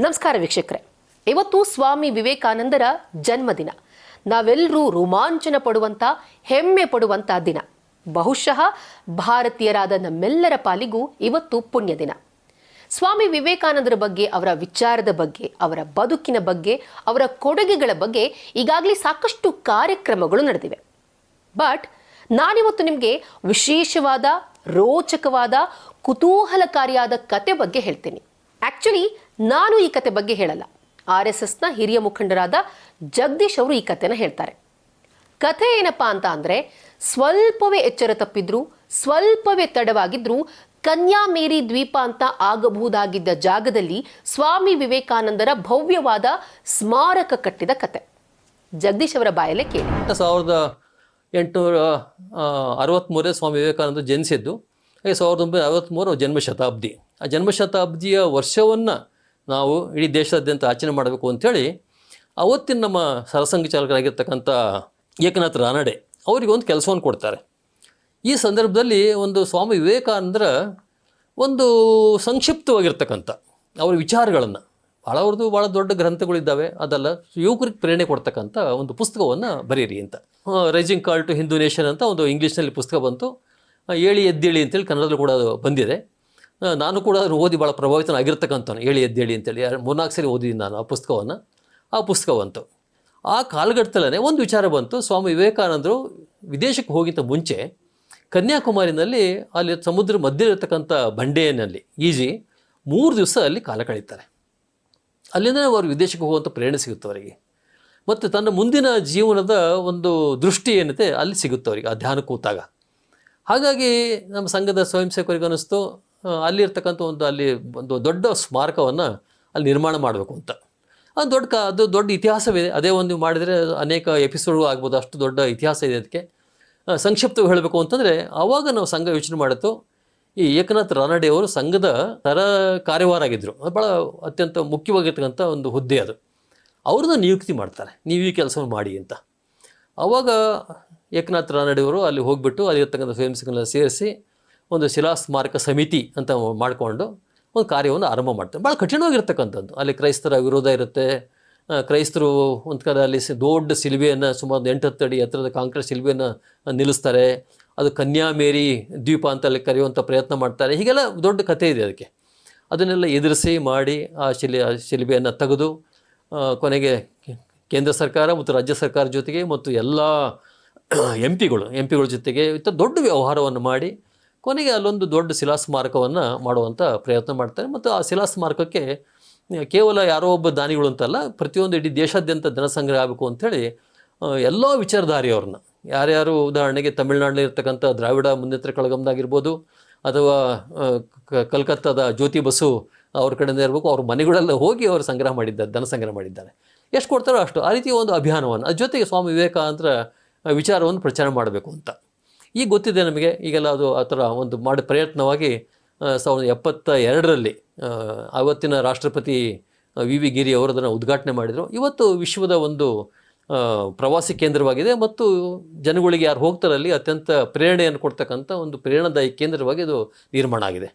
ನಮಸ್ಕಾರ ವೀಕ್ಷಕರೇ, ಇವತ್ತು ಸ್ವಾಮಿ ವಿವೇಕಾನಂದರ ಜನ್ಮದಿನ. ನಾವೆಲ್ಲರೂ ರೋಮಾಂಚನ ಪಡುವಂಥ, ಹೆಮ್ಮೆ ಪಡುವಂಥ ದಿನ. ಬಹುಶಃ ಭಾರತೀಯರಾದ ನಮ್ಮೆಲ್ಲರ ಪಾಲಿಗೂ ಇವತ್ತು ಪುಣ್ಯ ದಿನ. ಸ್ವಾಮಿ ವಿವೇಕಾನಂದರ ಬಗ್ಗೆ, ಅವರ ವಿಚಾರದ ಬಗ್ಗೆ, ಅವರ ಬದುಕಿನ ಬಗ್ಗೆ, ಅವರ ಕೊಡುಗೆಗಳ ಬಗ್ಗೆ ಈಗಾಗಲೇ ಸಾಕಷ್ಟು ಕಾರ್ಯಕ್ರಮಗಳು ನಡೆದಿವೆ. ಬಟ್ ನಾನಿವತ್ತು ನಿಮಗೆ ವಿಶೇಷವಾದ, ರೋಚಕವಾದ, ಕುತೂಹಲಕಾರಿಯಾದ ಕತೆ ಬಗ್ಗೆ ಹೇಳ್ತೀನಿ. ಆ್ಯಕ್ಚುಲಿ ನಾನು ಈ ಕತೆ ಬಗ್ಗೆ ಹೇಳಲ್ಲ. RSSನ ಹಿರಿಯ ಮುಖಂಡರಾದ ಜಗದೀಶ್ ಅವರು ಈ ಕತೆನ ಹೇಳ್ತಾರೆ. ಕಥೆ ಏನಪ್ಪಾ ಅಂತ ಅಂದರೆ, ಸ್ವಲ್ಪವೇ ಎಚ್ಚರ ತಪ್ಪಿದ್ರು, ಸ್ವಲ್ಪವೇ ತಡವಾಗಿದ್ರು ಕನ್ಯಾಮೇರಿ ದ್ವೀಪ ಅಂತ ಆಗಬಹುದಾಗಿದ್ದ ಜಾಗದಲ್ಲಿ ಸ್ವಾಮಿ ವಿವೇಕಾನಂದರ ಭವ್ಯವಾದ ಸ್ಮಾರಕ ಕಟ್ಟಿದ ಕತೆ. ಜಗದೀಶ್ ಅವರ ಬಾಯಲ್ಲೇ ಕೇಳಿ. 1863 ಸ್ವಾಮಿ ವಿವೇಕಾನಂದ ಜನಿಸಿದ್ದು. 1963 ಜನ್ಮ ಶತಾಬ್ದಿ. ಆ ಜನ್ಮ ಶತಾಬ್ದಿಯ ವರ್ಷವನ್ನು ನಾವು ಇಡೀ ದೇಶಾದ್ಯಂತ ಆಚರಣೆ ಮಾಡಬೇಕು ಅಂಥೇಳಿ ಅವತ್ತಿನ ನಮ್ಮ ಸರಸಂಘ ಚಾಲಕರಾಗಿರ್ತಕ್ಕಂಥ ಏಕನಾಥ್ ರಾನಡೆ ಅವರಿಗೆ ಒಂದು ಕೆಲಸವನ್ನು ಕೊಡ್ತಾರೆ. ಈ ಸಂದರ್ಭದಲ್ಲಿ ಒಂದು ಸ್ವಾಮಿ ವಿವೇಕಾನಂದರ ಒಂದು ಸಂಕ್ಷಿಪ್ತವಾಗಿರ್ತಕ್ಕಂಥ ಅವರ ವಿಚಾರಗಳನ್ನು, ಅವ್ರದ್ದು ಭಾಳ ದೊಡ್ಡ ಗ್ರಂಥಗಳಿದ್ದಾವೆ, ಅದೆಲ್ಲ ಯುವಕರಿಗೆ ಪ್ರೇರಣೆ ಕೊಡ್ತಕ್ಕಂಥ ಒಂದು ಪುಸ್ತಕವನ್ನು ಬರೀರಿ ಅಂತ. Rising call to Hindu nation ಅಂತ ಒಂದು ಇಂಗ್ಲೀಷ್ನಲ್ಲಿ ಪುಸ್ತಕ ಬಂತು. ಏಳಿ ಎದ್ದೇಳಿ ಅಂತೇಳಿ ಕನ್ನಡದಲ್ಲೂ ಕೂಡ ಅದು ಬಂದಿದೆ. ನಾನು ಕೂಡ ಅದನ್ನು ಓದಿ ಭಾಳ ಪ್ರಭಾವಿತನಾಗಿರ್ತಕ್ಕಂಥವ್ನು. ಏಳಿ ಎದ್ದೇಳಿ ಅಂತೇಳಿ 3-4 ಸರಿ ಓದಿದ್ದೀನಿ ನಾನು ಆ ಪುಸ್ತಕವನ್ನು. ಆ ಪುಸ್ತಕ ಬಂತು. ಆ ಕಾಲಘಟ್ಟದಲ್ಲೇ ಒಂದು ವಿಚಾರ ಬಂತು. ಸ್ವಾಮಿ ವಿವೇಕಾನಂದರು ವಿದೇಶಕ್ಕೆ ಹೋಗಿಂತ ಮುಂಚೆ ಕನ್ಯಾಕುಮಾರಿನಲ್ಲಿ, ಅಲ್ಲಿ ಸಮುದ್ರ ಮಧ್ಯೆ ಇರತಕ್ಕಂಥ ಬಂಡೆಯಲ್ಲಿ ಈಜಿ 3 ದಿವಸ ಅಲ್ಲಿ ಕಾಲ ಕಳೀತಾರೆ. ಅಲ್ಲಿಂದ ಅವರು ವಿದೇಶಕ್ಕೆ ಹೋಗುವಂಥ ಪ್ರೇರಣೆ ಸಿಗುತ್ತೆ ಅವರಿಗೆ. ಮತ್ತು ತನ್ನ ಮುಂದಿನ ಜೀವನದ ಒಂದು ದೃಷ್ಟಿ ಏನಿದೆ ಅಲ್ಲಿ ಸಿಗುತ್ತೆ ಅವರಿಗೆ ಆ ಧ್ಯಾನ ಕೂತಾಗ. ಹಾಗಾಗಿ ನಮ್ಮ ಸಂಘದ ಸ್ವಯಂ ಸೇವಕರಿಗೆ ಅನ್ನಿಸ್ತು, ಅಲ್ಲಿರ್ತಕ್ಕಂಥ ಅಲ್ಲಿ ಒಂದು ದೊಡ್ಡ ಸ್ಮಾರಕವನ್ನು ಅಲ್ಲಿ ನಿರ್ಮಾಣ ಮಾಡಬೇಕು ಅಂತ. ಅದು ದೊಡ್ಡ ಇತಿಹಾಸವಿದೆ. ಅದೇ ಒಂದು ಮಾಡಿದರೆ ಅನೇಕ ಎಪಿಸೋಡ್ಗಳು ಆಗ್ಬೋದು, ಅಷ್ಟು ದೊಡ್ಡ ಇತಿಹಾಸ ಇದೆ ಅದಕ್ಕೆ. ಸಂಕ್ಷಿಪ್ತವಾಗಿ ಹೇಳಬೇಕು ಅಂತಂದರೆ, ಆವಾಗ ನಾವು ಸಂಘ ಯೋಚನೆ ಮಾಡಿತ್ತು, ಈ ಏಕನಾಥ್ ರಾನಡೆ ಅವರು ಸಂಘದ ಕಾರ್ಯವಾರಾಗಿದ್ದರು. ಭಾಳ ಅತ್ಯಂತ ಮುಖ್ಯವಾಗಿರ್ತಕ್ಕಂಥ ಒಂದು ಹುದ್ದೆ ಅದು. ಅವ್ರನ್ನ ನಿಯುಕ್ತಿ ಮಾಡ್ತಾರೆ, ನೀವು ಈ ಕೆಲಸವನ್ನು ಮಾಡಿ ಅಂತ. ಆವಾಗ ಏಕನಾಥ್ ರಾನಡೆಯವರು ಅಲ್ಲಿ ಹೋಗಿಬಿಟ್ಟು ಅಲ್ಲಿರ್ತಕ್ಕಂಥ ಸ್ವಯಂ ಸೇವಕರನ್ನ ಸೇರಿಸಿ ಒಂದು ಶಿಲಾ ಸ್ಮಾರಕ ಸಮಿತಿ ಅಂತ ಮಾಡಿಕೊಂಡು ಒಂದು ಕಾರ್ಯವನ್ನು ಆರಂಭ ಮಾಡ್ತಾರೆ. ಭಾಳ ಕಠಿಣವಾಗಿರ್ತಕ್ಕಂಥದ್ದು. ಅಲ್ಲಿ ಕ್ರೈಸ್ತರ ವಿರೋಧ ಇರುತ್ತೆ. ಕ್ರೈಸ್ತರು ಒಂದು ಕಡೆ ಅಲ್ಲಿ ದೊಡ್ಡ ಶಿಲ್ಬೆಯನ್ನು, ಸುಮಾರು 8-10 ಅಡಿ ಎತ್ತರದ ಕಾಂಕ್ರೀಟ್ ಶಿಲ್ಬೆಯನ್ನು ನಿಲ್ಲಿಸ್ತಾರೆ. ಅದು ಕನ್ಯಾಮೇರಿ ದ್ವೀಪ ಅಂತ ಅಲ್ಲಿ ಕರೆಯುವಂಥ ಪ್ರಯತ್ನ ಮಾಡ್ತಾರೆ. ಹೀಗೆಲ್ಲ ದೊಡ್ಡ ಕಥೆ ಇದೆ ಅದಕ್ಕೆ. ಅದನ್ನೆಲ್ಲ ಎದುರಿಸಿ ಮಾಡಿ ಆ ಶಿಲ್ಬೆಯನ್ನು ತೆಗೆದು ಕೊನೆಗೆ ಕೇಂದ್ರ ಸರ್ಕಾರ ಮತ್ತು ರಾಜ್ಯ ಸರ್ಕಾರ ಜೊತೆಗೆ ಮತ್ತು ಎಲ್ಲ ಎಂ ಪಿಗಳ ಜೊತೆಗೆ ದೊಡ್ಡ ವ್ಯವಹಾರವನ್ನು ಮಾಡಿ ಕೊನೆಗೆ ಅಲ್ಲೊಂದು ದೊಡ್ಡ ಶಿಲಾ ಸ್ಮಾರಕವನ್ನು ಮಾಡುವಂಥ ಪ್ರಯತ್ನ ಮಾಡ್ತಾರೆ. ಮತ್ತು ಆ ಶಿಲಾ ಸ್ಮಾರಕಕ್ಕೆ ಕೇವಲ ಯಾರೋ ಒಬ್ಬ ದಾನಿಗಳು ಅಂತಲ್ಲ, ಪ್ರತಿಯೊಂದು ಇಡೀ ದೇಶಾದ್ಯಂತ ಧನಸಂಗ್ರಹ ಆಗಬೇಕು ಅಂಥೇಳಿ ಎಲ್ಲ ವಿಚಾರಧಾರಿಯವ್ರನ್ನ, ಯಾರ್ಯಾರು ಉದಾಹರಣೆಗೆ ತಮಿಳುನಾಡಿನಲ್ಲಿ ಇರ್ತಕ್ಕಂಥ ದ್ರಾವಿಡ ಮುನ್ನೇತ್ರ ಕಳಗಮ್ದಾಗಿರ್ಬೋದು, ಅಥವಾ ಕಲ್ಕತ್ತಾದ ಜ್ಯೋತಿ ಬಸು ಅವ್ರ ಕಡೆಯಿಂದ ಇರಬೇಕು, ಅವ್ರ ಮನೆಗಳೆಲ್ಲ ಹೋಗಿ ಅವರು ಧನ ಸಂಗ್ರಹ ಮಾಡಿದ್ದಾರೆ. ಎಷ್ಟು ಕೊಡ್ತಾರೋ ಅಷ್ಟು. ಆ ರೀತಿಯ ಒಂದು ಅಭಿಯಾನವನ್ನು, ಅದ್ರ ಜೊತೆಗೆ ಸ್ವಾಮಿ ವಿವೇಕಾನಂದರ ವಿಚಾರವನ್ನು ಪ್ರಚಾರ ಮಾಡಬೇಕು ಅಂತ ಈಗ ಗೊತ್ತಿದೆ ನಮಗೆ. ಈಗೆಲ್ಲ ಅದು ಆ ಥರ ಒಂದು ಮಾಡಿ ಪ್ರಯತ್ನವಾಗಿ 1972ರಲ್ಲಿ ಆವತ್ತಿನ ರಾಷ್ಟ್ರಪತಿ ವಿ ಗಿರಿ ಅವರು ಅದನ್ನು ಉದ್ಘಾಟನೆ ಮಾಡಿದರು. ಇವತ್ತು ವಿಶ್ವದ ಒಂದು ಪ್ರವಾಸಿ ಕೇಂದ್ರವಾಗಿದೆ ಮತ್ತು ಜನಗಳಿಗೆ ಯಾರು ಹೋಗ್ತಾರಲ್ಲಿ ಅತ್ಯಂತ ಪ್ರೇರಣೆಯನ್ನು ಕೊಡ್ತಕ್ಕಂಥ ಒಂದು ಪ್ರೇರಣಾದಾಯಿ ಕೇಂದ್ರವಾಗಿ ಅದು ನಿರ್ಮಾಣ ಆಗಿದೆ.